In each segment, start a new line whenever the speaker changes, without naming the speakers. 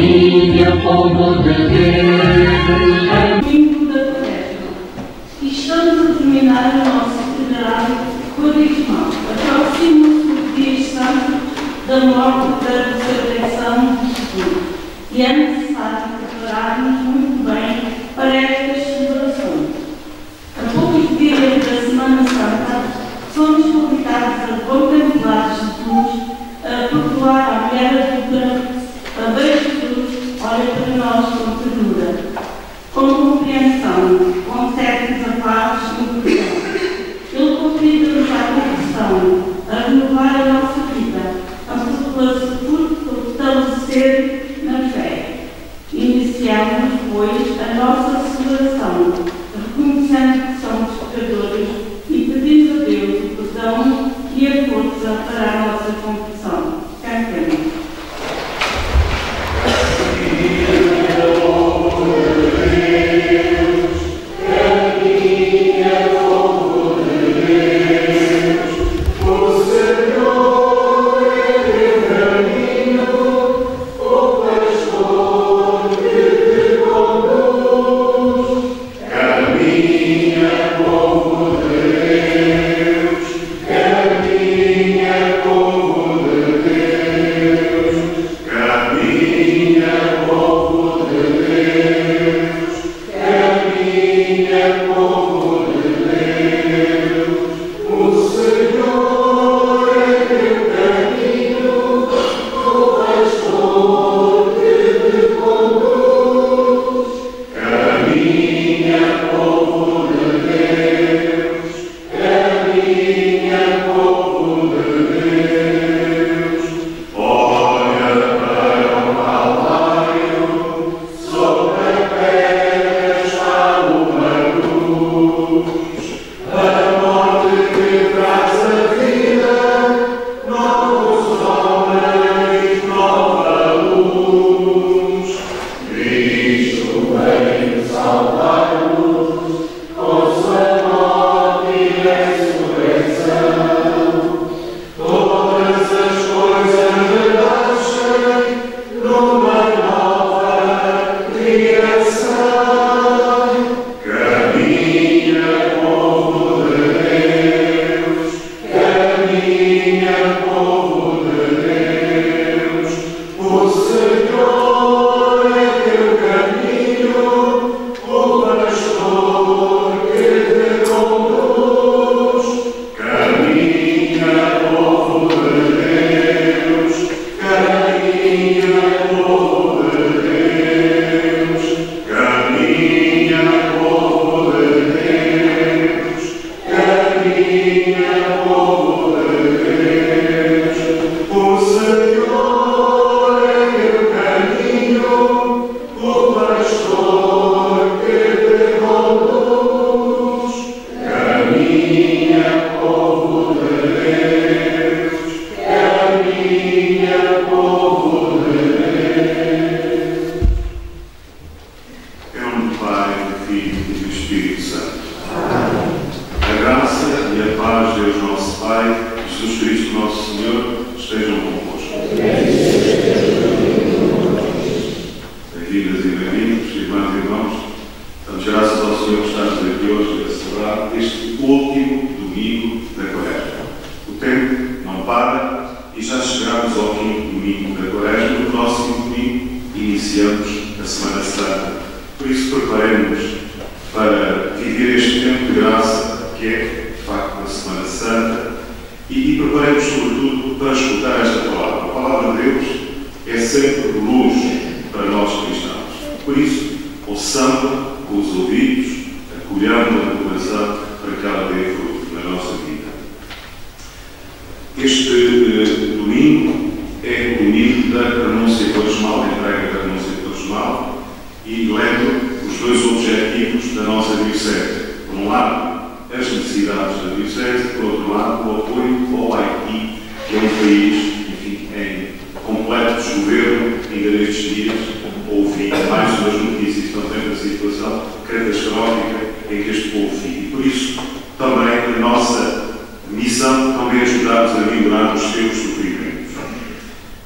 Caminha, povo de Deus.
Domingo da Quaresma. E estamos a terminar o nosso itinerário quaresmal. Aproxima-se o dia santo da morte e da ressurreição de Jesus. E é necessário preparar-nos muito bem para estas celebrações. A poucos dias da Semana Santa, somos convidados a contemplar Jesus, a perdoar a mulher adulta, a ver Jesus, olha para nós com ternura, com compreensão, concede-nos a paz e o perdão. Ele convida-nos à conversão, a renovar a nossa vida, a fortalecer na fé. Iniciamos, pois, a nossa celebração, reconhecendo que somos pecadores e pedindo a Deus o perdão e a força para a nossa confissão. Cantemos.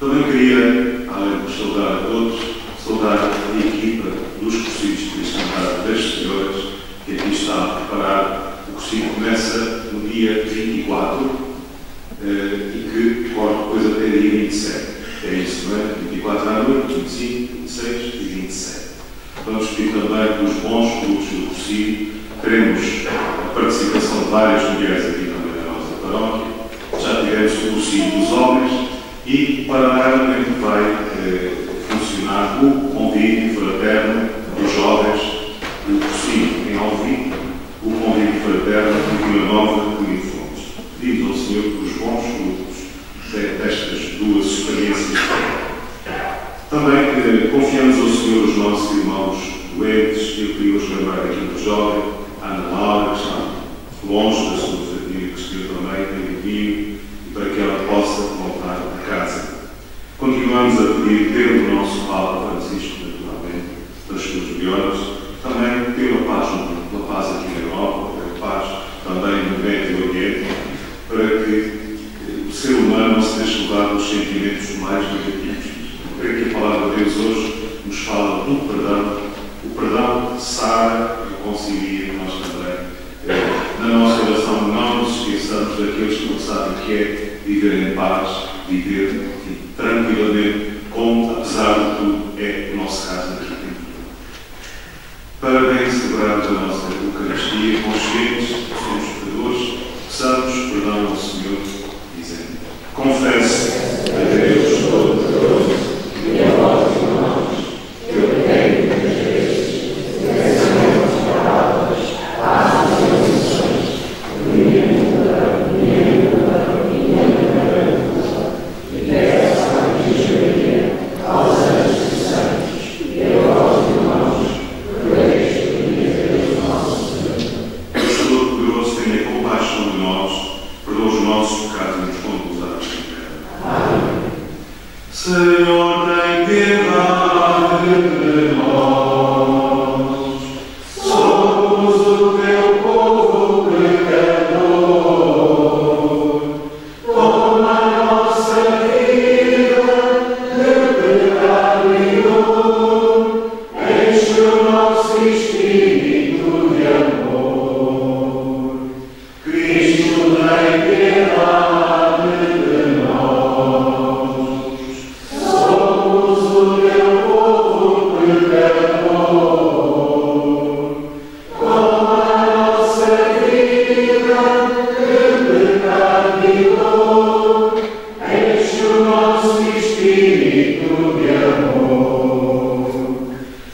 Também queria, além de saudar a todos, Rossio começa no dia 24 e que corre depois até dia 27. É isso, não é? 24 à noite, 25, 26 e 27. Vamos pedir também que os bons frutos do Rossio. Teremos a participação de várias mulheres aqui também na nossa paróquia. Já tivemos o Rossio dos homens e paralelamente vai funcionar o convívio fraterno dos jovens do Rossio em Alvim, o convívio fraterno de Vila Nova de Fontes. Pedimos ao Senhor por os bons frutos destas duas experiências. Também confiamos ao Senhor os nossos irmãos doentes. Eu queria hoje lembrar aqui do jovem Ana Laura, que está longe da sua família, que o Senhor também tem vivido, e para que ela possa voltar a casa. Continuamos a pedir pelo nosso Papa Francisco, naturalmente, das suas melhores, também pela paz aqui na Europa, pela paz também no Médio Oriente, para que o ser humano não se deixe levar pelos sentimentos mais negativos. Creio que a palavra de Deus hoje nos fala do perdão, o perdão que sara e reconcilia. Nós também, na nossa oração, não nos esqueçamos daqueles que não sabem o que é viver em paz, viver tranquilamente, como, apesar de tudo, é o nosso caso aqui dentro. Para bem celebrarmos a nossa Eucaristia, conscientes que somos pecadores, peçamos perdão ao Senhor, dizendo: confesso a Deus Todo-Poderoso e a vós, irmãos, que eu pequei muitas vezes, pensamentos, palavras, atos e omissões, por minha culpa, e peço a Virgem Maria, aos anjos e santos, e a vós, irmãos, por este Deus nosso Senhor. O Todo-Poderoso tenha compaixão de nós, perdoa os nossos pecados e nos conduz à vida eterna. Amém. Senhor, tem piedade de nós. Somos o teu povo pecador. Toma a nossa vida de pecado e dor. Enche o nosso espírito de amor. Cristo, tem piedade de nós. Somos o teu povo pecador. Toma a nossa vida de pecado e dor. Enche o nosso espírito de amor.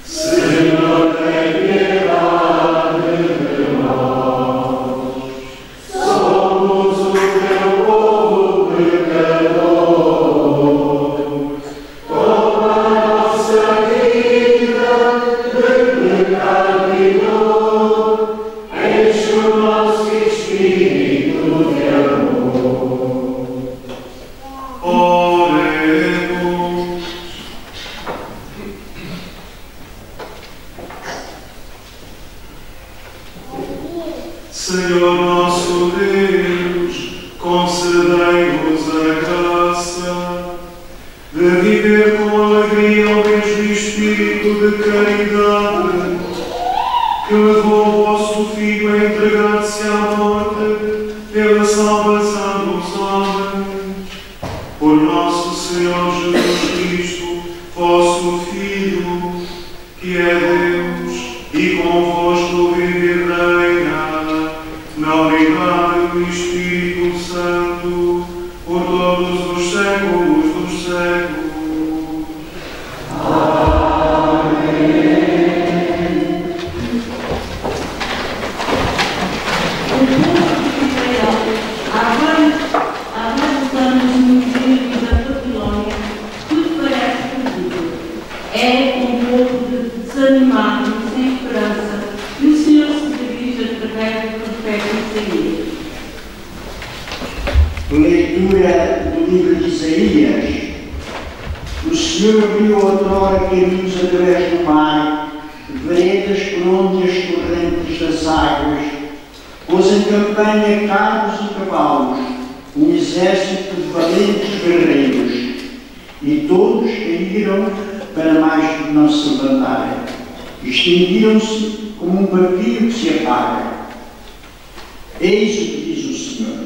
Senhor, tem piedade de nós. Somos o teu povo pecador. Toma a nossa vida de pecado e dor. Enche o nosso espírito de amor. Oremos. Senhor nosso Deus, concedei-nos a graça de viver com alegria o mesmo espírito de caridade que levou o vosso Filho a entregar-se à morte pela salvação dos homens. Por nosso Senhor Jesus Cristo, vosso Filho, que é Deus e convosco vive e reina na unidade do Espírito Santo por todos os séculos dos séculos.
Há vários anos no Museu da Babilônia, tudo parece perdido. É um povo desanimado, sem esperança, e o Senhor se dirige através do profeta Isaías.
Leitura do livro de Isaías. O Senhor abriu outrora caminhos através do mar, veredas por onde as correntes das águas, pôs em campanha carros e cavalos, um exército de valentes guerreiros, e todos caíram para mais não se levantarem. Extinguiram-se como um pavio que se apaga. Eis o que diz o Senhor: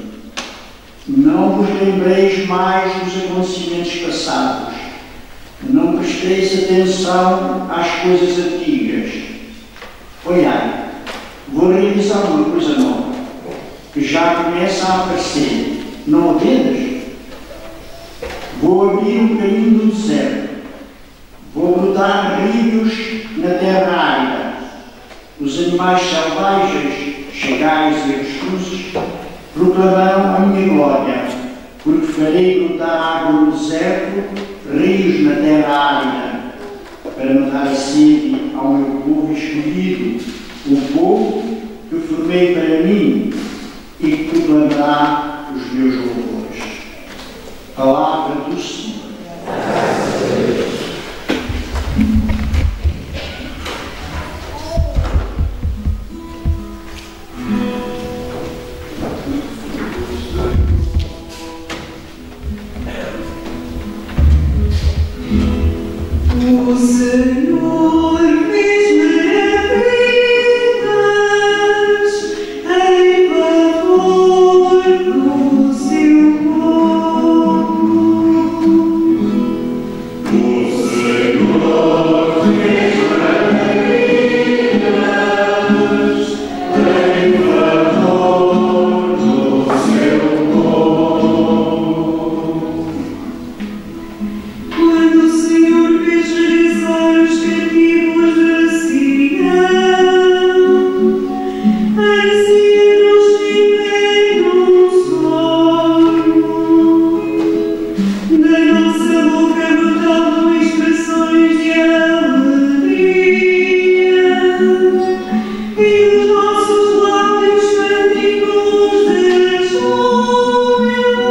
não vos lembreis mais dos acontecimentos passados, não presteis atenção às coisas antigas. Olhai, vou realizar uma coisa nova, que já começa a aparecer. Não a vedes? Vou abrir um caminho do deserto, vou brotar rios na terra árida. Os animais selvagens, chagais e avestruzes, proclamarão a minha glória, porque farei brotar água no deserto, rios na terra árida, para matar a sede ao meu povo escolhido, o povo que formei para mim e que proclamará os meus louvores. Palavra do Senhor.
O Senhor fez maravilhas em favor do seu povo. O Senhor fez maravilhas em favor do seu povo. Quando o Senhor fez regressar os cativos de Sião, assim nos tiveram sonho. Da nossa boca brotavam expressões de alegria, e dos nossos lábios cânticos de júbilo.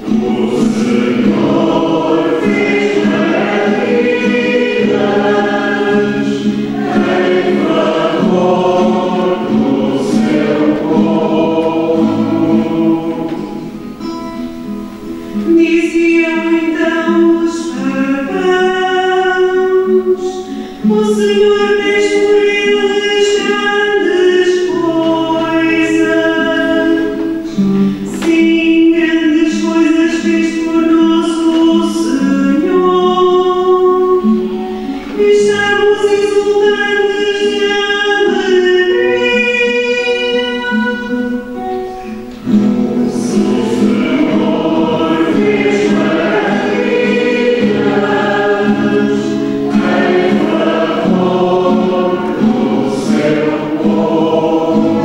O Senhor fez maravilhas em favor do seu povo. Diziam então os pagãos: o Senhor fez por eles grandes coisas. Sim, grandes coisas fez por nosso Senhor. Estamos exultantes de alegria. O Senhor fez maravilhas em favor do seu povo.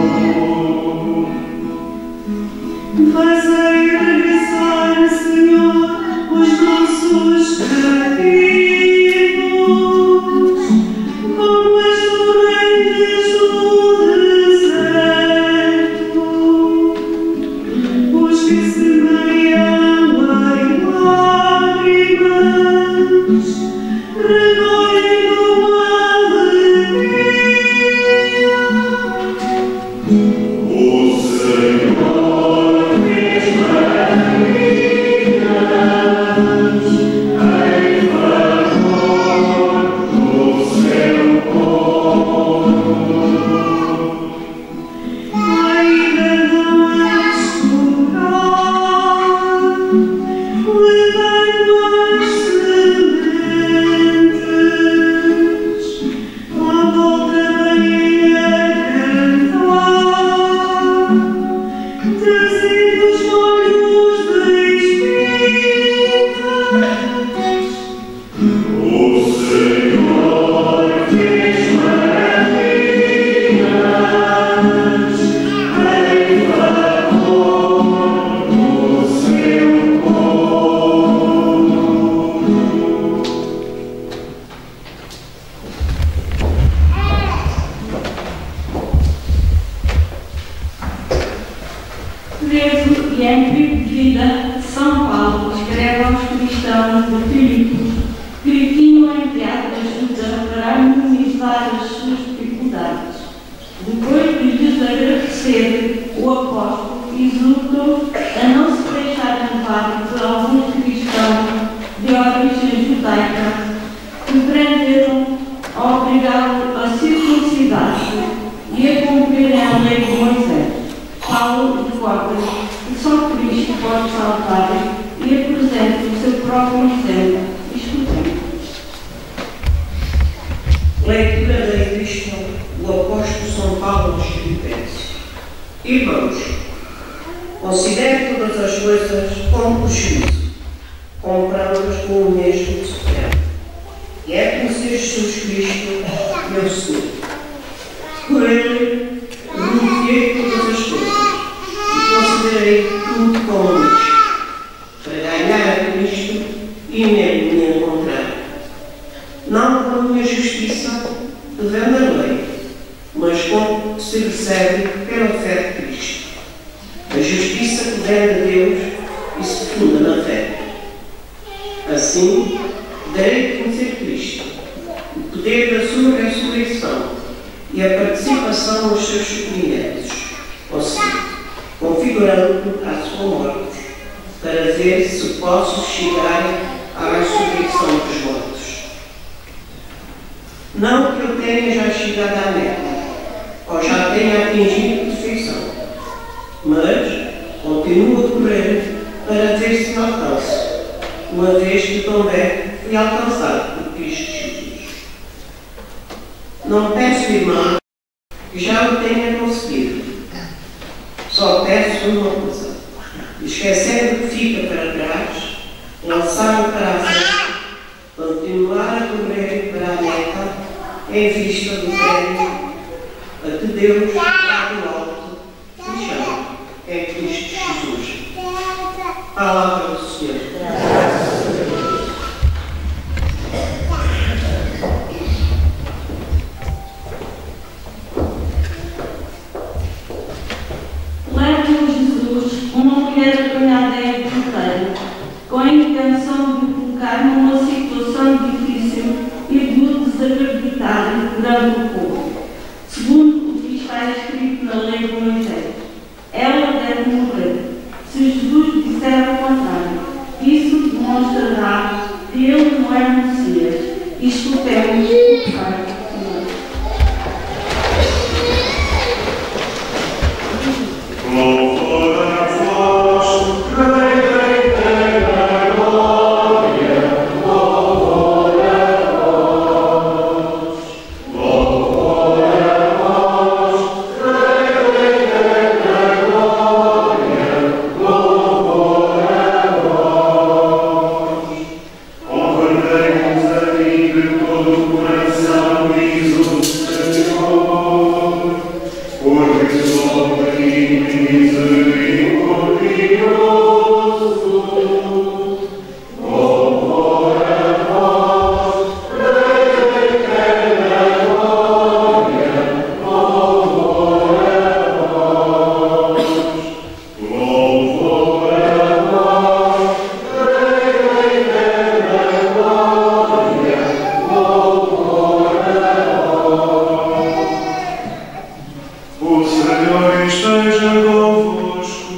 Fazei regressar, Senhor, os nossos cativos, como as torrentes do deserto, os que semeiam em lágrimas, recolhem com alegria. O Senhor fez maravilhas em favor do seu povo. Ainda não é chorar, levando as sementes, à volta bem a cantar, trazendo os molhos de espigas. O Senhor fez maravilhas em favor do seu povo.
Preso e em perigo de vida, São Paulo escreve aos cristãos de Filipos que tinham enviado ajuda para amenizar as suas dificuldades. Depois de lhes agradecer, o apóstolo exortou a não se deixar levar por alguns cristãos de origem judaica que prenderam, obrigá-lo a circuncidar-se e a cumprirem a lei falo de cotas que só Cristo pode salvar e apresento o seu próprio exemplo. Escutemos.
Leitura da Epístola do Apóstolo São Paulo aos Filipenses. Irmãos, considere todas as coisas como prejuízo, comparando-as com o mesmo sofrimento. E é conhecer Jesus Cristo, meu Senhor. Por Ele, renunciei todas as coisas e considerei tudo como lixo, para ganhar a Cristo e nele me encontrar. Não com a minha justiça, devendo a lei, mas com que se recebe pela fé de Cristo. A justiça que vem de Deus e se funda na fé. Assim, darei de conhecer Cristo, o poder da sua ressurreição e a participação nos seus sofrimentos, ou seja, configurando-o à sua morte, para ver se posso chegar à ressurreição dos mortos. Não que eu tenha já chegado à meta, ou já tenha atingido a perfeição, mas continuo a correr para ver se me alcanço, uma vez que também fui alcançado por Cristo Jesus. Não peço, irmão, que já o tenha conseguido. Só peço uma coisa: esquecendo o que fica para trás, lançar-me para a frente, continuar a correr para a meta, em vista do prémio a que Deus, lá do alto, me chama, em Cristo Jesus. Palavra do Senhor.
Leva-o Jesus, uma mulher apanhada em adultério, com a intenção de o colocar numa situação difícil e de o desacreditar perante o povo, segundo o que está escrito na lei de Moisés. Ela deve morrer. Se Jesus disser o contrário, isso demonstrará que ele não é Messias. Escutemos o que faz o Senhor.
Louvor a vós, Rei da glória, louvor a vós, louvor a vós, Rei da glória, louvor a vós. Convertei-vos a mim de todo o coração, diz o Senhor, porque sou o Senhor esteja convosco.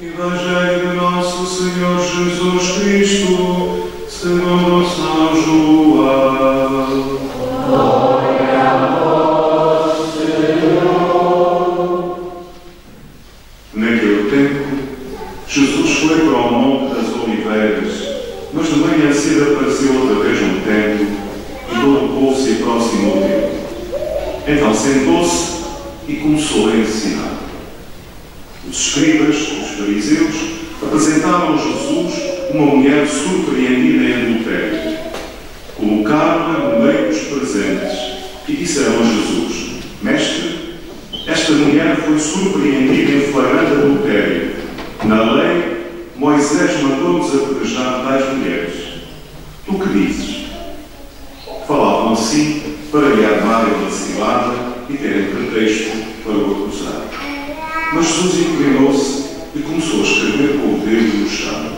Evangelho de nosso Senhor Jesus Cristo, segundo São João. Glória a vós, Senhor. Naquele tempo, Jesus foi para o Monte das Oliveiras, mas de manhã cedo apareceu outra vez no templo e todo o povo se aproximou dele. Então sentou-se e começou a ensinar. Os escribas, os fariseus, apresentaram a Jesus uma mulher surpreendida em adultério. Colocaram-na no meio dos presentes e disseram a Jesus: Mestre, esta mulher foi surpreendida em flagrante adultério. Na lei, Moisés mandou-nos apedrejar tais mulheres. Tu que dizes? Falavam assim para lhe armarem uma cilada e terem pretexto para o acusar. Mas Jesus inclinou-se e começou a escrever com o dedo no chão.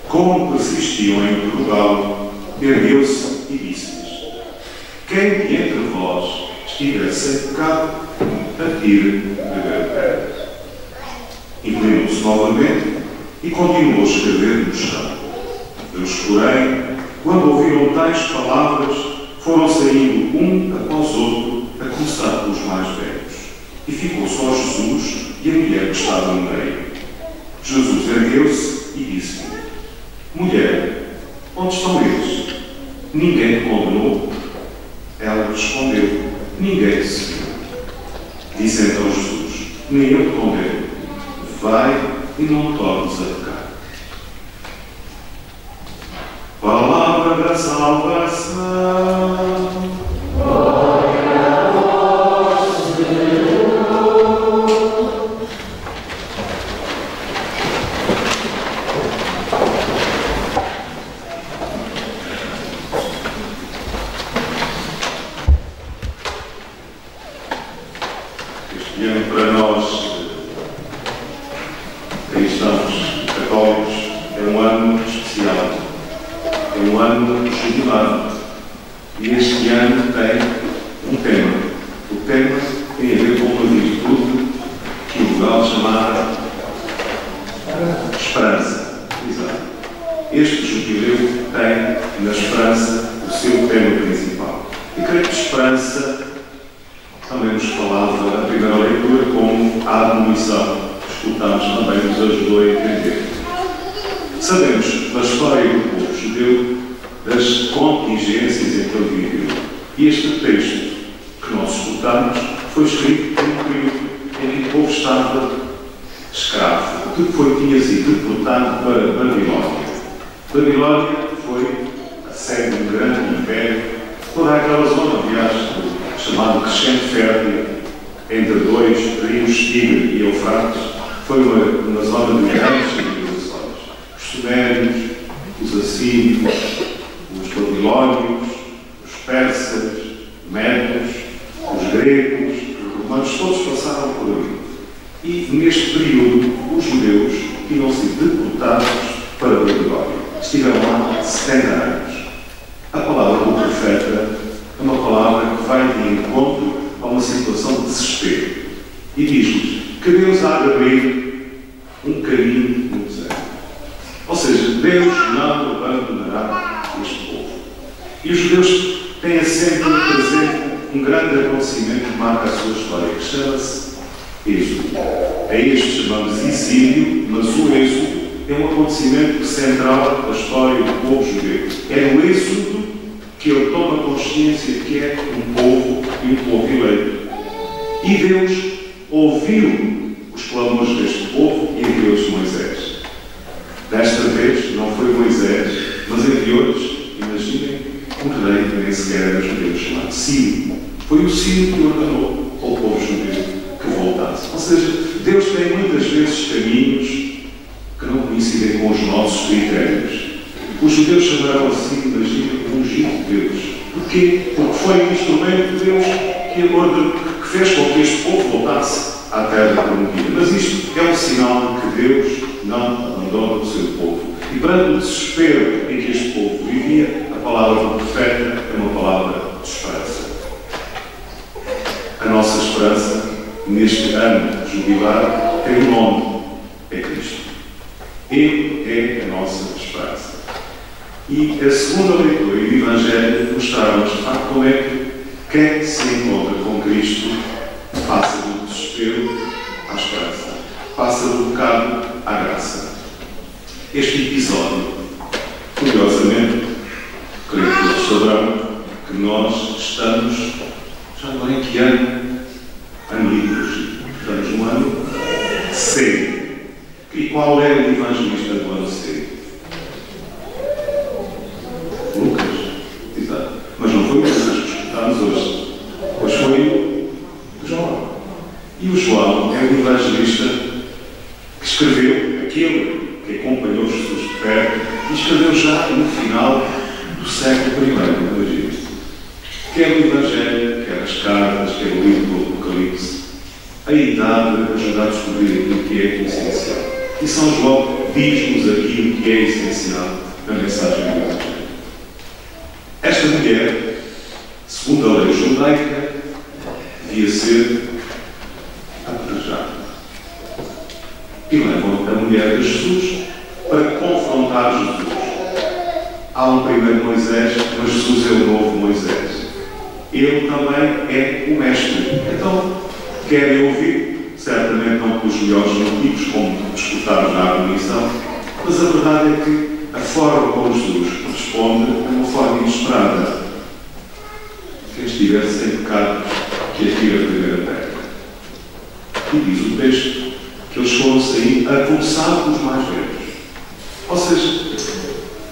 Como persistiam em interrogá-lo, ergueu-se e disse-lhes: Quem de entre vós estiver sem pecado, atire a primeira pedra. Inclinou-se novamente e continuou a escrever no chão. Eles, porém, quando ouviram tais palavras, foram saindo um após outro, a começar pelos mais velhos. E ficou só Jesus e a mulher que estava no meio. Jesus ergueu-se e disse-lhe: Mulher, onde estão eles? Ninguém te condenou? Ela respondeu: Ninguém, Senhor. Disse então Jesus: Nem eu te condeno. Vai e não tornes a pecar. Palavra da salvação. Este ano para nós, cristãos católicos, é um ano especial, é um ano jubilado. E este ano tem um tema. O tema tem a ver com uma virtude que o Lugal chamava esperança. Exato. Este jubileu tem na esperança o seu tema principal. E creio que esperança também nos falava a primeira leitura como a admonição. Escutámos também, nos ajudou a entender. Sabemos da história do povo judeu, das contingências em que ele viveu. E este texto que nós escutámos foi escrito em um período em que o povo estava escravo, que tinha sido deportado para Babilónia. Babilónia foi a sede de um grande império, toda aquela zona, aliás, chamado Crescente Fértil, entre dois rios, Tigre e Eufrates, foi uma zona de grandes civilizações. Os sumérios, os assírios, os babilónios, os persas, medos, os gregos, os romanos, todos passaram por ali. E neste período, os judeus tinham sido deportados para a Babilónia. Estiveram lá 70 anos. A palavra do profeta é uma palavra que vai de encontro a uma situação de desespero. E diz-nos que Deus há de abrir um caminho no deserto. Ou seja, Deus não abandonará este povo. E os judeus têm sempre presente um grande acontecimento que marca a sua história, que chama-se Êxodo. A este chamamos exílio, mas o Êxodo é um acontecimento central da história do povo judeu. É no Êxodo que ele toma consciência que é um povo e um povo eleito. E Deus ouviu os clamores deste povo e enviou-lhes Moisés. Desta vez não foi Moisés, mas enviou-lhes, imaginem, um rei que nem sequer era judeu, chamado Ciro. Foi o Ciro que ordenou ao povo judeu que voltasse. Ou seja, Deus tem muitas vezes caminhos que não coincidem com os nossos critérios. Os judeus chamaram assim, imagina, o ungido de Deus. Porquê? Porque foi um instrumento de Deus que fez com que este povo voltasse à terra prometida. Mas isto é um sinal de que Deus não abandona o seu povo. E perante o desespero em que este povo vivia, a palavra do profeta é uma palavra de esperança. A nossa esperança, neste ano jubilar, tem um nome: é Cristo. Ele é a nossa esperança. E a segunda leitura e o Evangelho mostraram-nos, de facto, como é que quem se encontra com Cristo passa do desespero à esperança, passa do pecado à graça. Este episódio, curiosamente, creio que todos saberão que nós estamos, já não é que ano? Ano litúrgico. Estamos no ano C. E qual é o evangelista do ano C? Lucas. Exato. Mas não foi o Lucas que escutamos hoje. Pois foi o João. E o João é o evangelista que escreveu, aquele que acompanhou Jesus de perto, e escreveu já no final do século I, imagina. Quer o Evangelho, quer as cartas, quer o livro do Apocalipse, a idade ajuda a descobrir aquilo que é essencial. E São João diz-nos aquilo que é essencial na mensagem do Evangelho. Esta mulher, segundo a lei judaica, devia ser apedrejada. E levam a mulher de Jesus para confrontar Jesus. Há um primeiro Moisés, mas Jesus é o novo Moisés. Ele também é o Mestre. Então, querem ouvir, certamente não pelos melhores motivos, como disputarmos na argumentação, mas a verdade é que a forma como Jesus responde é uma forma inesperada. Quem estiver sem pecado, que atire a primeira pedra. E diz o texto que eles foram sair a começar pelos mais velhos. Ou seja,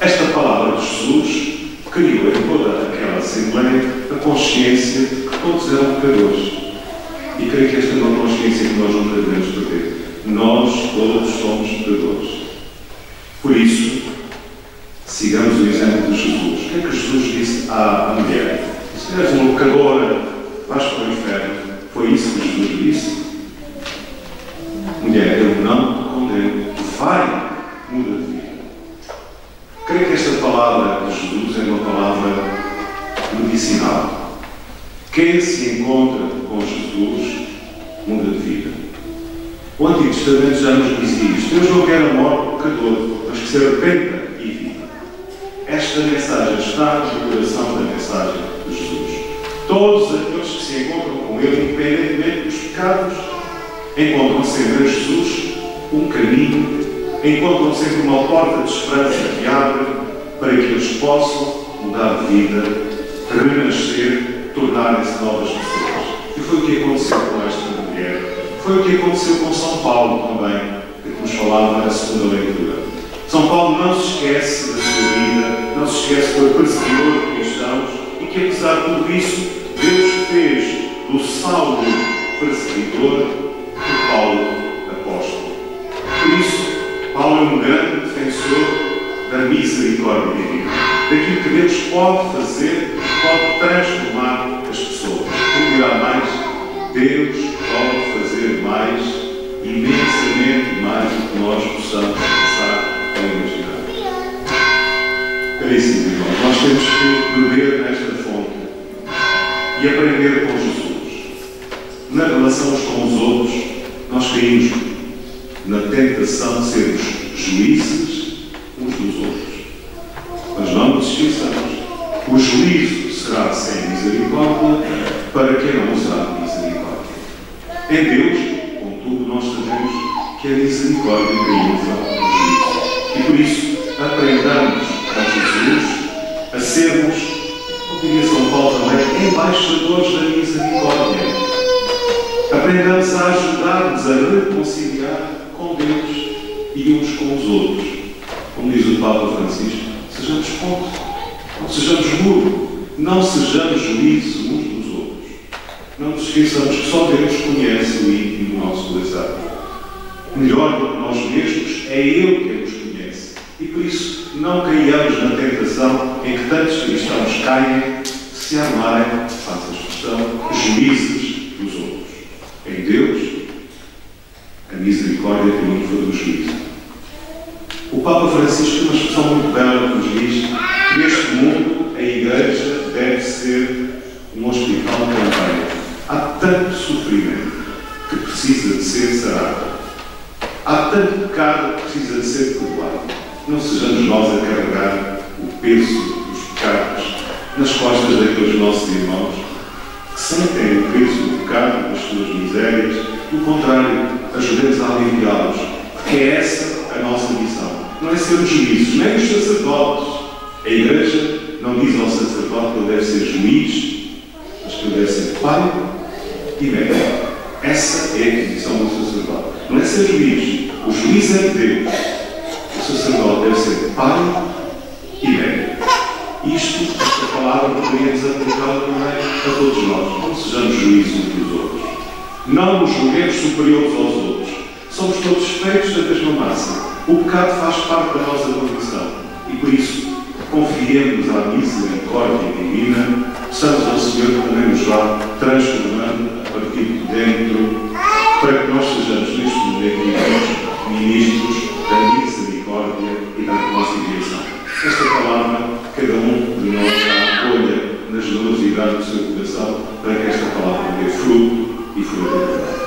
esta palavra de Jesus criou em toda aquela Assembleia a consciência de que todos eram pecadores. E creio que esta é uma consciência que nós não devemos perder. Nós todos somos pecadores. Por isso, sigamos o exemplo de Jesus. O que é que Jesus disse à mulher? Se és uma pecadora, vais para o inferno. Foi isso que Jesus disse? Mulher, eu não te condeno. Vai, muda de vida. Creio que esta palavra de Jesus é uma palavra medicinal. Quem se encontra com Jesus muda de vida. O Antigo Testamento já nos dizia isto. Deus não quer a morte do pecador, mas que se arrependa e viva. Esta mensagem está no coração da mensagem de Jesus. Todos aqueles que se encontram com Ele, independentemente dos pecados, encontram sempre em Jesus um caminho, encontram sempre uma porta de esperança que abre para que eles possam mudar de vida, renascer, tornarem-se novas pessoas. E foi o que aconteceu com esta mulher. Foi o que aconteceu com São Paulo também, que nos falava na segunda leitura. São Paulo não se esquece da sua vida, não se esquece que foi perseguidor de cristãos e que, apesar de tudo isso, Deus fez do Saulo perseguidor e Paulo apóstolo. Por isso, Paulo é um grande defensor da misericórdia divina, daquilo que Deus pode fazer, pode transformar as pessoas. E dirá mais, Deus pode fazer mais, imensamente mais do que nós possamos pensar ou imaginar. Caríssimos irmãos, nós temos que beber nesta fonte e aprender com Jesus. Na relação uns com os outros, nós caímos na tentação de sermos juízes uns dos outros. Mas não nos esqueçamos, o juízo será sem misericórdia para quem não usar misericórdia. Em Deus, contudo, nós sabemos que a misericórdia triunfa no juízo. E por isso, aprendamos com Jesus a sermos, como diria São Paulo também, embaixadores da misericórdia. Aprendamos a ajudar-nos a reconciliar com Deus e uns com os outros. Como diz o Papa Francisco, sejamos ponte, não sejamos muro, não sejamos juízes uns dos outros. Não nos esqueçamos que só Deus conhece o íntimo do nosso coração. Melhor do que nós mesmos, é Ele quem nos conhece. E por isso, não caiamos na tentação em que tantos cristãos caem de se armarem, faça a expressão, juízes dos outros. Em Deus, a misericórdia triunfa do juízo. O Papa Francisco tem uma expressão muito bela que nos diz que neste mundo a Igreja deve ser um hospital campanha. Há tanto sofrimento que precisa de ser sarado. Há tanto pecado que precisa de ser perdoado. Não sejamos nós a carregar o peso dos pecados nas costas daqueles nossos irmãos que sentem o peso do pecado, das suas misérias. Pelo contrário, ajudemos a aliviá-los, porque é essa a nossa missão. Não é sermos juízes, nem os sacerdotes. A Igreja não diz ao sacerdote que ele deve ser juiz, mas que ele deve ser pai e médico. Essa é a missão do sacerdote. Não é ser juiz. O juiz é de Deus. O sacerdote deve ser pai e médico. Esta palavra poderíamos aplicá-la também a todos nós. Não sejamos juízes uns dos outros. Não nos julguemos superiores aos outros. Somos todos feitos da mesma massa. O pecado faz parte da nossa condição. E por isso, confiemos à misericórdia divina, peçamos ao Senhor que também nos vá transformando a partir de dentro, para que nós sejamos neste momento ministros da misericórdia e da reconciliação. Esta palavra, cada um de nós a acolha na generosidade do seu coração, para que esta palavra dê fruto e fruto.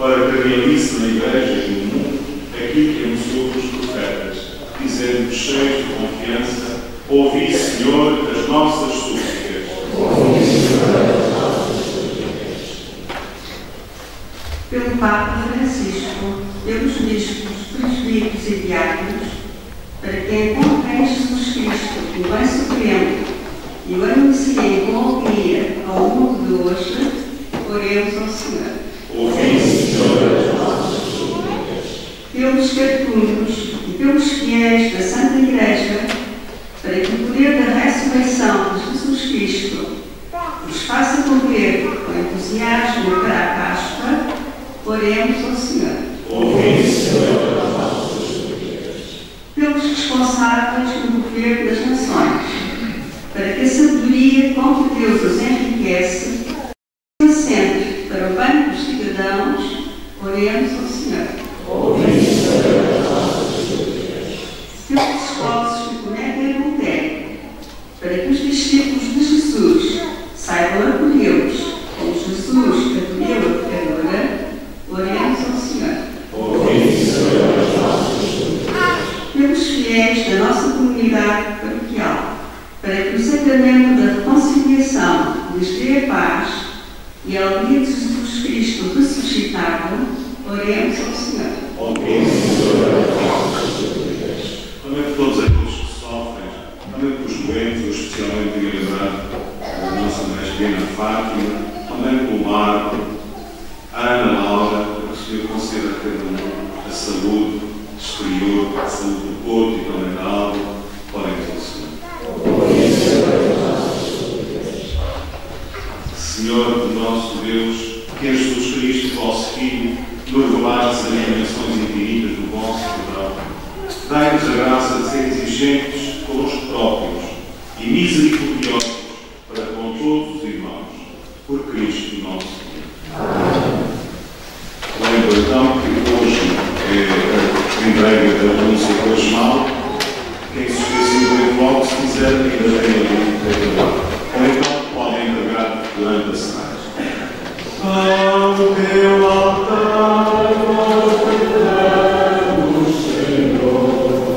para que realize na Igreja e no mundo aquilo que anunciou pelos profetas, dizendo-nos cheios de confiança: ouvi, Senhor, as nossas súplicas.
Pelo Papa Francisco, pelos bispos, presbíteros e diáconos, para que encontrem Jesus Cristo, o bem supremo, e o anunciem com alegria ao mundo de hoje, oremos ao Senhor.
Ouvi, Senhor, as nossas súplicas.
Pelos carcunhos e pelos fiéis da Santa Igreja, para que o poder da ressurreição de Jesus Cristo os faça correr com entusiasmo para a Páscoa, oremos ao Senhor.
Ouvi, Senhor, as nossas súplicas.
Pelos responsáveis no governo das nações, para que a sabedoria com que Deus os enriquece seja sempre para o bem dos cidadãos, oremos ao Senhor.
Ouvi, Senhor, as nossas súplicas.
Pelos esforços que cometem adultério, para que os discípulos de Jesus saibam acolhê-los, como Jesus acolheu a pecadora, oremos ao Senhor.
Ouvi, Senhor, as nossas súplicas.
Pelos fiéis da nossa comunidade paroquial, para que o sacramento da reconciliação lhes dê a paz e a alegria de Jesus Cristo ressuscitado, oremos ao Senhor.
Ouvi, Senhor, as nossas súplicas. Também por todos aqueles que sofrem, também por os doentes, especialmente em lembrar da nossa mestre Fátima, também pelo Marco, a Ana Laura, que o Senhor conceda a cada um a saúde exterior, a saúde do corpo e também da alma, oremos ao Senhor. Senhor, nosso Deus, que em Jesus Cristo, vosso Filho, nos revelaste as dimensões infinitas do vosso perdão, dai-nos a graça de ser exigentes connosco próprios e misericordiosos para com todos os irmãos, por Cristo nosso Senhor. Lembro então que hoje é a entrega da renúncia quaresmal. Quem se esqueceu do enfoque, se quiser, ainda tem ali. Ou então podem entregar durante a semana. Ao teu altar, nós entregamos, Senhor,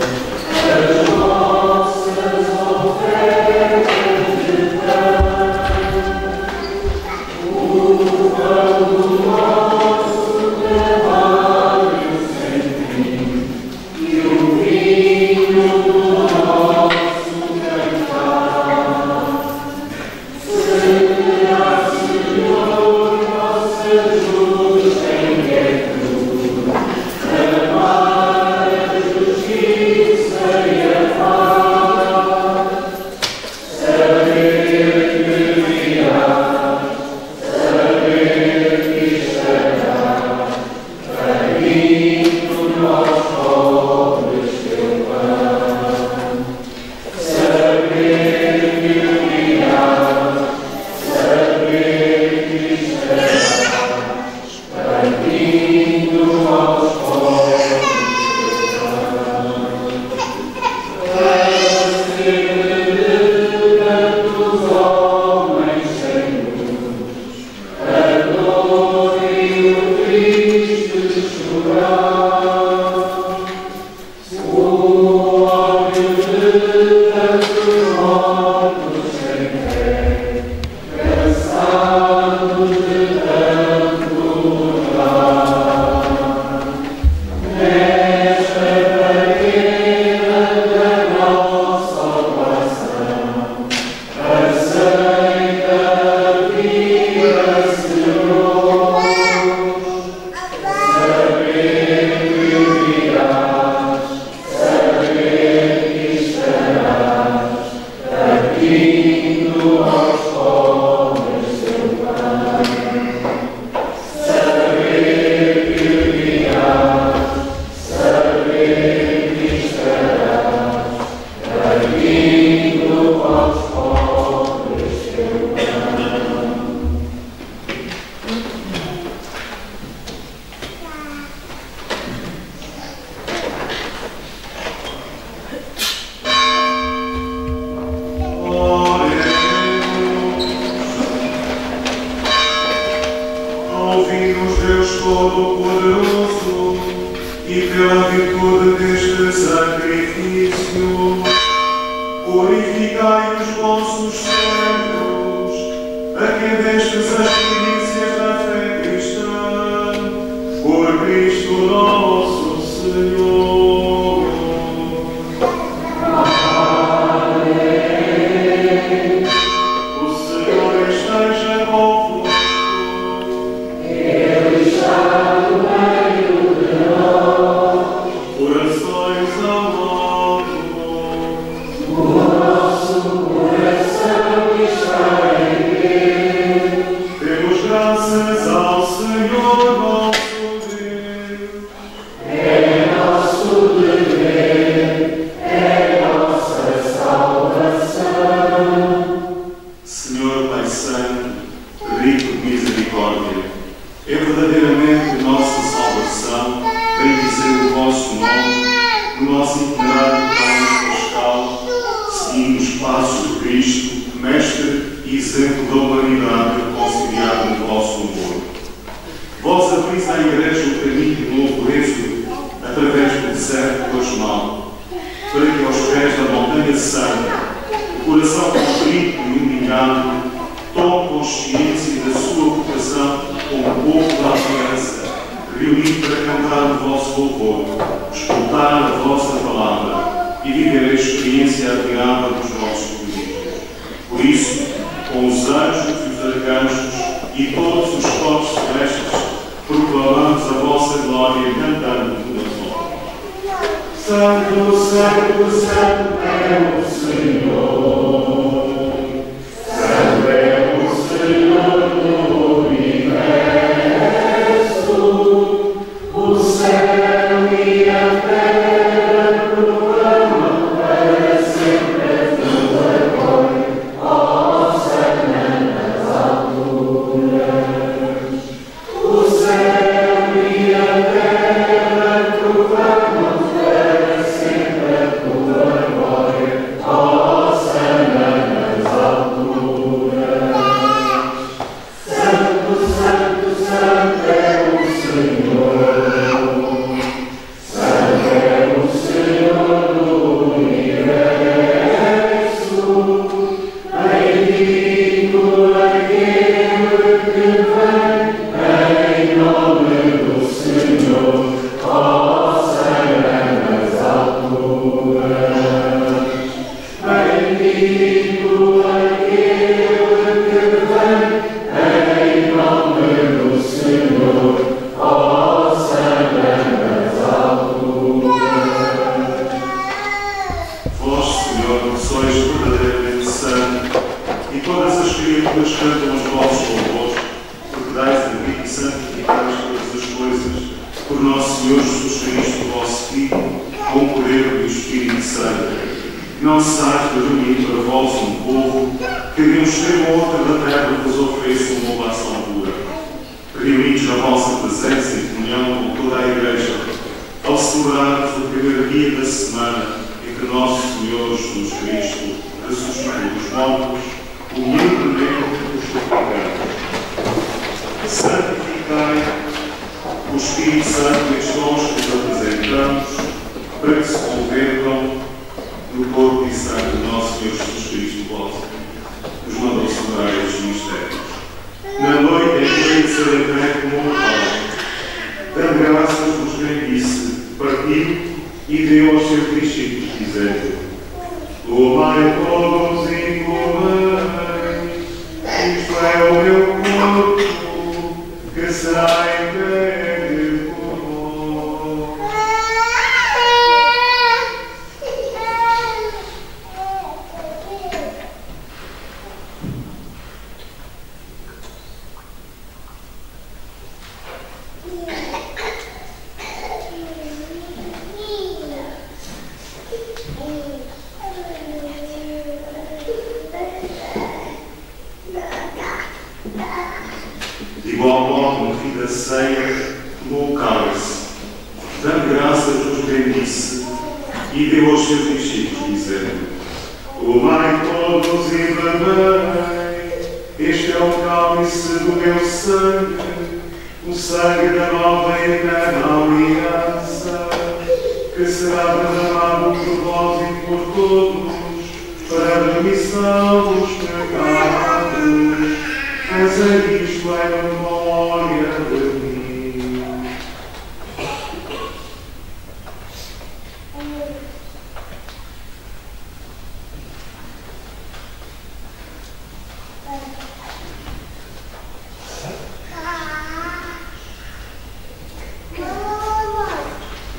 as nossas ofertas de paz, o pão do nosso trabalho sem fim e o vinho do nosso cantar. Será, Senhor, nossa ajuda em Todo-Poderoso, e pela virtude deste sacrifício, purificai os vossos servos, a quem destes as primícias da fé cristã, por Cristo nosso Senhor. Amém. O Senhor esteja convosco. Ele está no meio de nós. Corações ao alto. O nosso coração está em Deus. Temos graças ao Senhor nosso Deus. É nosso dever, é nossa salvação. Senhor Pai Santo, rico de misericórdia, é verdadeiramente nossa salvação bendizer o vosso nome no nosso itinerário pascal, seguindo os passos de Cristo, mestre e exemplo da humanidade conciliado no vosso amor. Vós abris à Igreja o caminho do novo êxodo através do deserto cosmal, para que aos pés da montanha santa, o coração contrito e humilhado tome consciência da sua vocação como povo da aliança, reunido para cantar o vosso louvor, escutar a vossa palavra e viver a experiência admirável dos vossos domínios. Por isso, com os anjos e os arcanjos e todos os corpos celestes, proclamamos a vossa glória cantando uma só. Santo, Santo, Santo é o Senhor. Santo é o Senhor do universo. O céu e a terra proclamam para sempre a tua glória, ó Sana nas alturas. O céu e a terra proclamam para sempre a tua glória, ó Sana nas alturas. Santo, Santo, Santo é o Senhor. Santo é o Senhor do universo. Bendito aquele que vem em nome do Senhor, ó Sana nas alturas. Bendito aquele que vem em nome do Senhor, ó Sana nas alturas. Vós, Senhor, sois verdadeiramente santo, e todas as criaturas cantam os vossos louvores, porque dais a vida e santificais todas as coisas, por nosso Senhor Jesus Cristo, vosso Filho, com o poder do Espírito Santo. Não cessais de reunir para vós um povo, que de um extremo ao outro da terra vos ofereça uma ovação pura. Reunidos na vossa presença e comunhão com toda a Igreja, ao celebrarmos o primeiro dia da semana em que nosso Senhor Jesus Cristo ressuscitou dos mortos, humildemente os suplicamos. Santificai o Espírito Santo nestes dons que vos apresentamos, para que se convertam no corpo e sangue do nosso Senhor Jesus Cristo, vosso, nos mandou celebrar estes mistérios. Na noite em que veio ser entregue como um pão, dando graças vos bendice, partiu e deu aos seus discípulos, dizendo: Tomai todos e comei, isto é o meu corpo, que será entregue por vós. De igual modo, no fim da ceia, tomou o cálice, dando graças vos bendice, e deu aos seus discípulos, dizendo: Tomai todos e bebei, este é o cálice do meu sangue, o sangue da nova e eterna aliança, que será derramado por vós e por todos, para a remissão dos pecados. Fazei isto em memória de mim.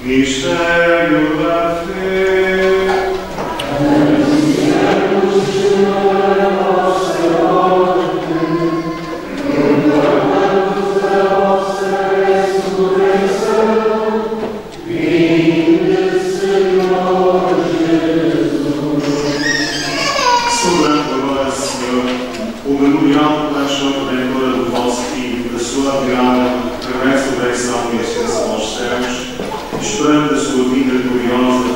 Mistério da fé. Anunciamos, Senhor, a vossa ordem, proclamamos a vossa ressurreição. Vinde, Senhor Jesus. Celebrando agora, Senhor, o memorial da paixão redentora do vosso Filho, da sua virada, da ressurreição e ascensão aos céus, esperando a sua vida gloriosa,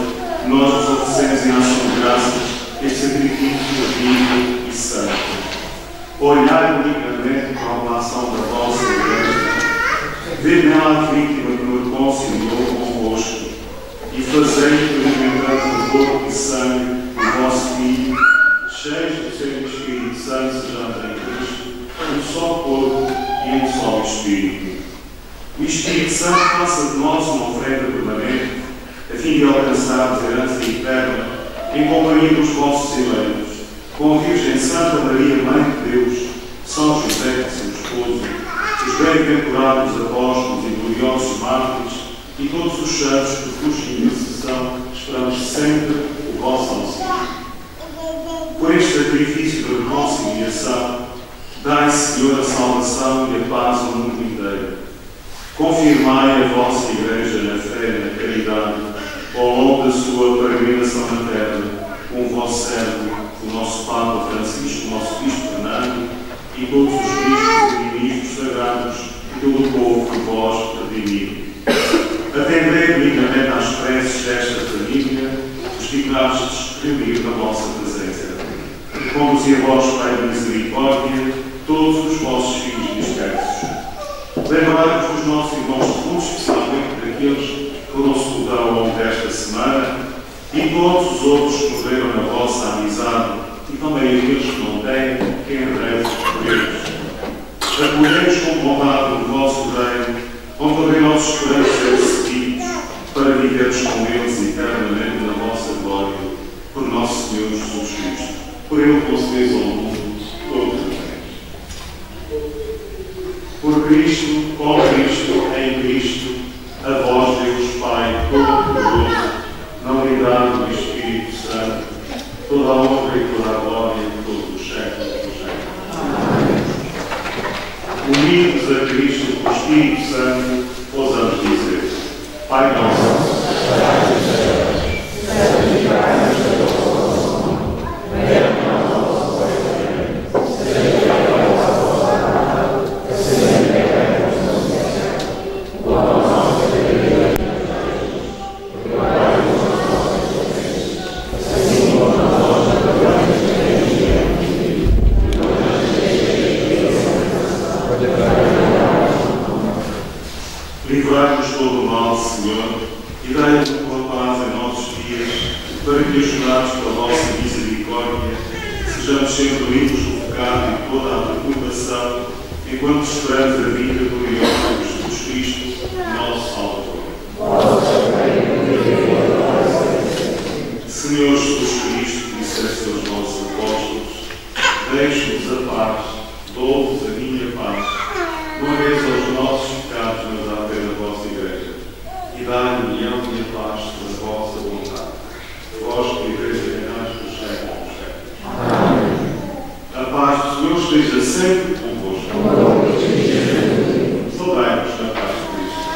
nós vos oferecemos em ação de graças este sacrifício vivo e santo. Olhai benignamente para a ação da vossa igreja, vê nela a vítima que nos reconciliou convosco e fazei experimentar o corpo e sangue do vosso Filho, cheios do seu Espírito Santo, sejamos em Cristo, um só corpo e um só Espírito. O Espírito Santo faça de nós uma oferta permanente, a fim de alcançarmos a herança eterna, em companhia dos vossos eleitos, com a Virgem Santa Maria, Mãe de Deus, São José, seu esposo, os bem-aventurados apóstolos e gloriosos mártires, e todos os santos que por intercessão esperamos sempre o vosso auxílio. Por este sacrifício de reconciliação, dai, Senhor, a salvação e a paz ao mundo inteiro. Confirmai a vossa Igreja na fé e na caridade, ao longo da sua peregrinação na terra, com o vosso servo, o nosso Papa Francisco, o nosso Bispo Fernando, e todos os bispos e ministros sagrados, e todo o povo que vós redimido. Atendei benignamente às preces desta família, os dignastes reunir na vossa presença. Conduzi a vós, Pai da misericórdia, todos os vossos filhos dispersos. Lembrai-vos dos nossos irmãos comuns, especialmente daqueles que foram sepultar ao longo desta semana, e todos os outros que morreram na vossa amizade, e também aqueles que não têm quem reze por eles. Acolhei-nos com bondade no vosso reino, onde também nós esperamos ser seguidos, para vivermos com eles eternamente na vossa glória, por nosso Senhor Jesus Cristo. Por ele concedeis ao mundo todos os bens. Por Cristo, com Cristo, em Cristo, a vós, Deus Pai Todo-Poderoso, na unidade do Espírito Santo, toda a honra e toda a glória de todos os séculos dos séculos. Unidos a Cristo, o Espírito Santo, ousamos dizer: Pai nosso, que estais nos céus, santificado seja o vosso nome. Venha a nós o vosso reino. Seja feita a vossa vontade, assim na terra como no céu. O pão nosso de cada dia nos dai hoje. Perdoai-nos as nossas ofensas, assim como nós perdoamos a quem nos tem ofendido. E não nos deixeis cair em tentação. Livrai-nos todo o mal, Senhor, e dai-nos uma paz em nossos dias, para que, ajudados pela vossa misericórdia, sejamos sempre limpos do pecado e toda a preocupação, enquanto esperamos a vida gloriosa de Jesus Cristo, nosso Salvador. Senhor Jesus Cristo, disseste aos vossos apóstolos: deixe-nos a paz, dou-vos a minha paz. Não olheis aos nossos pecados, mas à fé da vossa Igreja, e dai união e a paz pela vossa vontade. Vós que viveis e reinais pelos séculos dos séculos. Amém. A paz do Senhor esteja sempre convosco. Saudai-vos na paz de Cristo.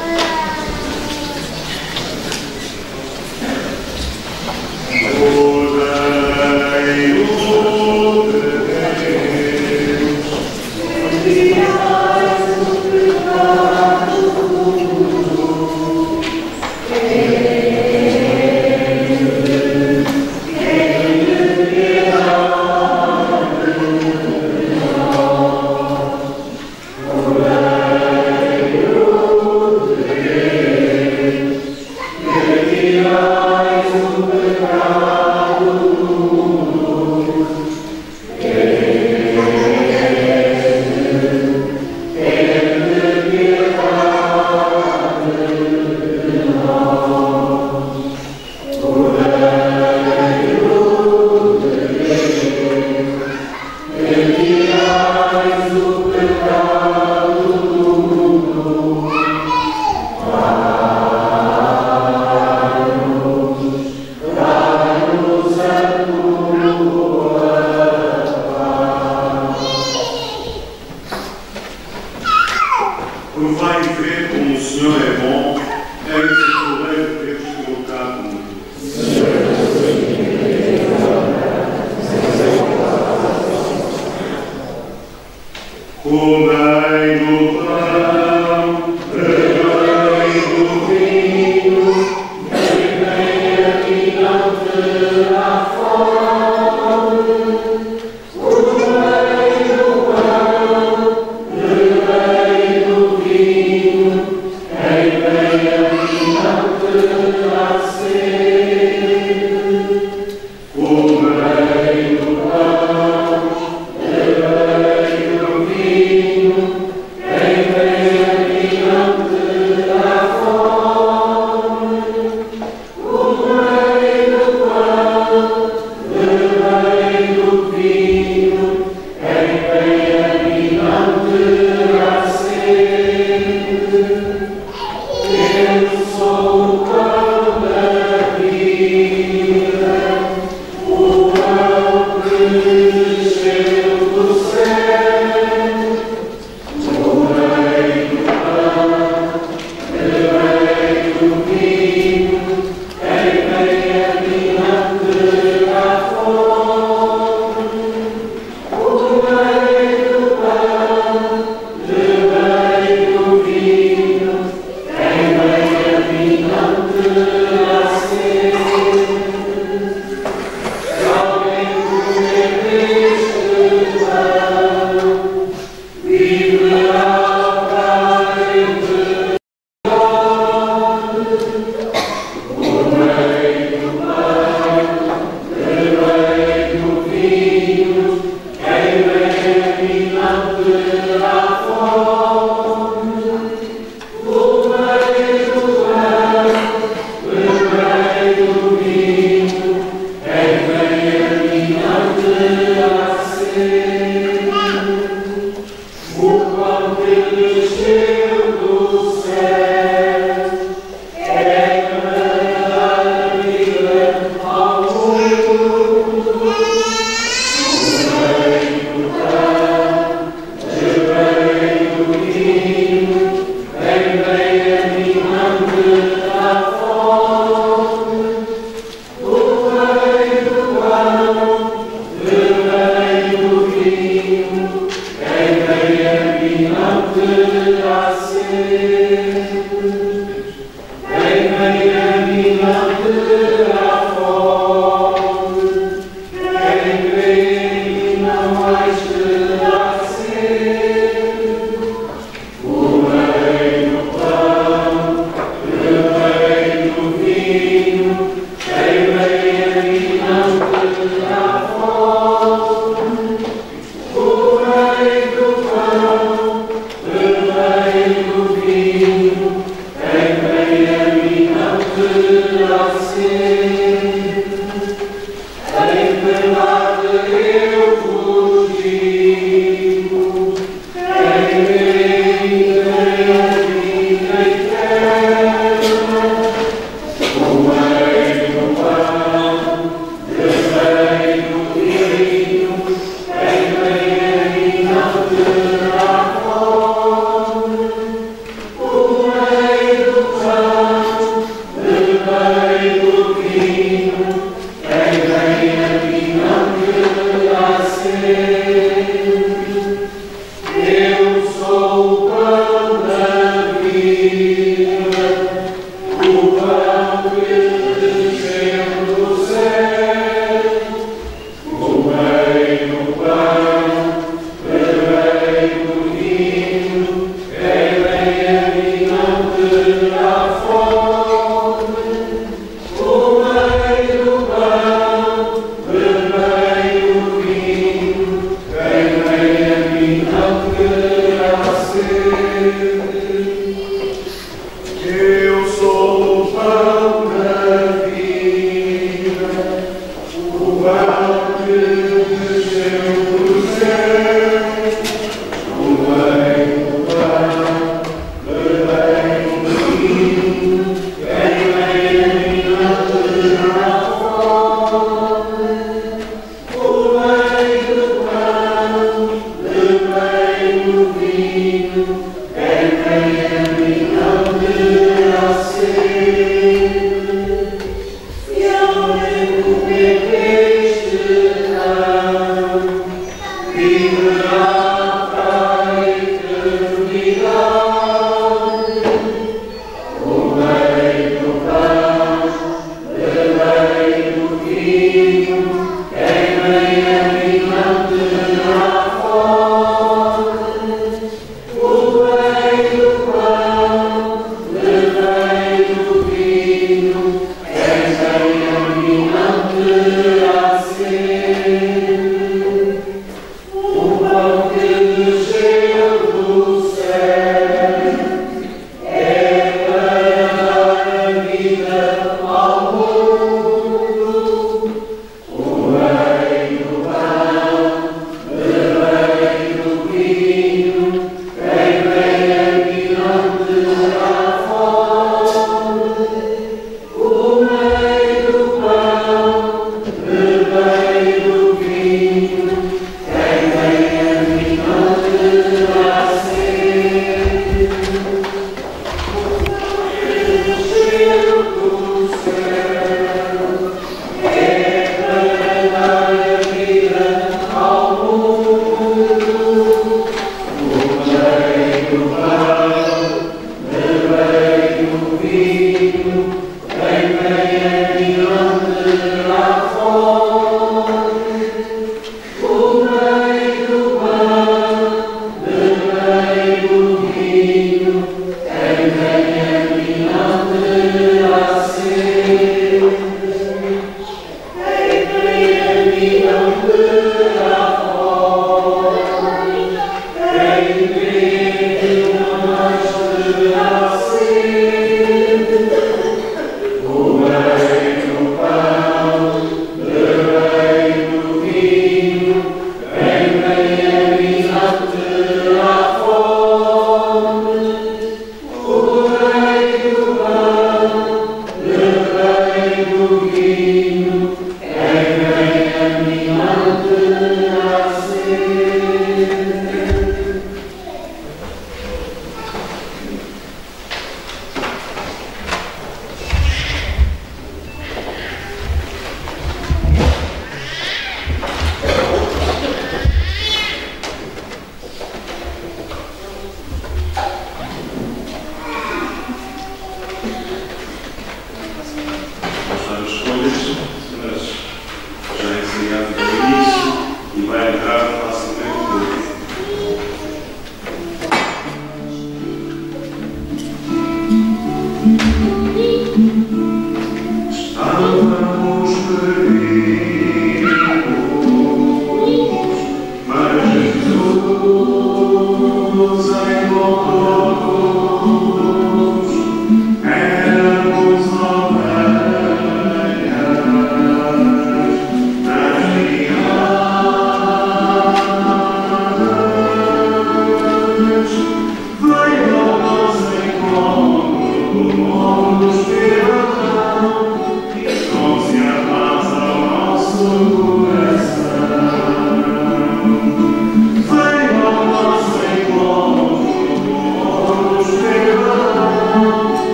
Levai do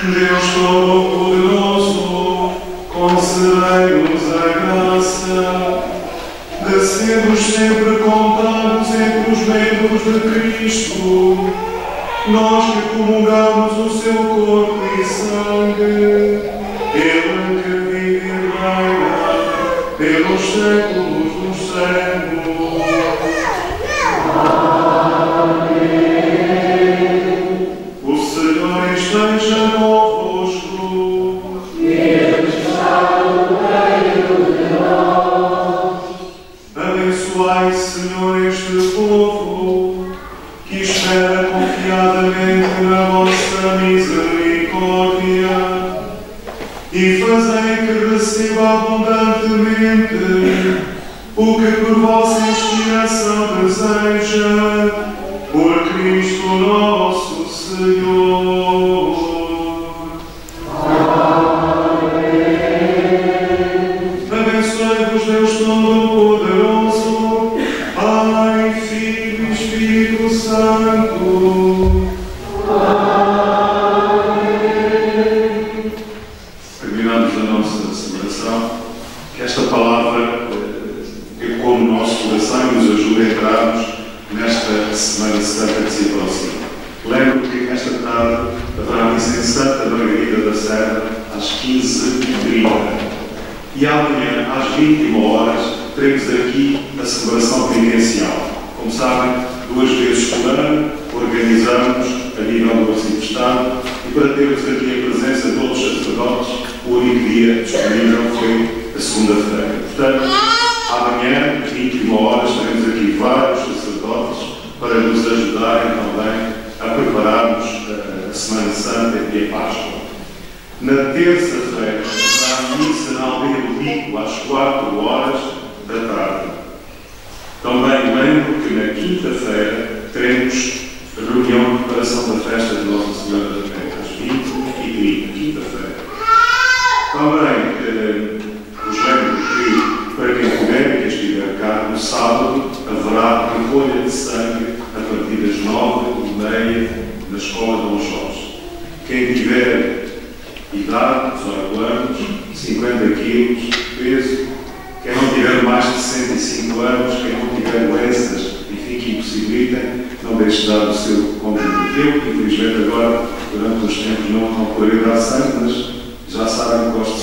Deus Todo-Poderoso, concedei-nos a graça de sermos sempre contados entre os membros de Cristo, nós que comungamos o seu corpo e sangue, Ele que vive e reina pelos séculos dos séculos. O Senhor esteja convosco.
Ele está no meio de nós.
Abençoai, Senhor, este povo que espera confiadamente na vossa misericórdia. misericórdia e fazei que receba abundantemente o que por vossa inspiração deseja, por Cristo nosso Senhor. Abençoe-vos Deus Todo-Poderoso, Pai, Filho e Espírito Santo. Terminamos a nossa celebração, que esta palavra ecoe no nosso coração e nos ajude a entrarmos nesta Semana Santa que se aproxima. Lembro que esta tarde haverá missa em Santa Margarida da Serra às 15h30. E amanhã, às 21 horas, teremos aqui a celebração penitencial. Como sabem, 2 vezes por ano organizamos a nível do Arciprestado e para termos aqui a presença de outros sacerdotes, o único dia disponível foi a segunda-feira. Portanto, amanhã, às 21 horas, teremos aqui vários sacerdotes para nos ajudarem também a prepararmos a Semana Santa e a Páscoa. Na terça-feira, haverá a missa na Aldeia do Pico, às 4 horas da tarde. Também lembro que na quinta-feira teremos reunião de preparação da festa de Nossa Senhora da Penha, às 20h30, quinta-feira. Também vos lembro que, para quem puder e quem estiver cá, no sábado haverá recolha de sangue a partir das 9h30 na Escola Dom Jorge. Quem tiver idade, 18 anos, 50 quilos de peso, quem não tiver mais de 65 anos, quem não tiver doenças, enfim, que impossibilitem, não deixe de dar o seu contributo. Eu, infelizmente, agora, durante os tempos, não poderei dar sangue, mas já sabem que gosto de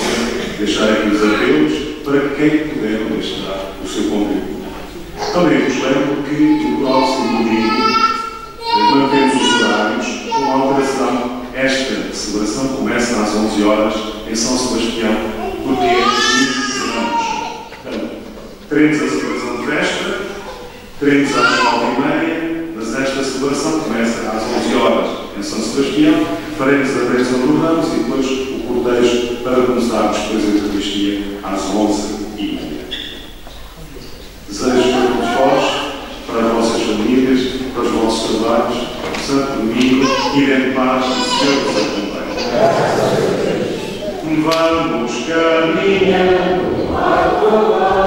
deixar aqui os apelos para que quem puder não deixe de dar o seu contributo. Também vos lembro que no próximo domingo mantemos os horários com alteração. Esta celebração começa às 11 horas em São Sebastião, porque é domingo. Portanto, teremos a celebração de véspera, teremos às 9h30, mas esta celebração começa às 11 horas em São Sebastião, faremos a bênção do Ramos e depois o cortejo para começarmos depois a Eucaristia às 11h30. Desejo para todos vós, para as vossas famílias, para os vossos trabalhos, Santo Domingo, irem em paz e o Senhor vos acompanhe. Vamos caminhando a tua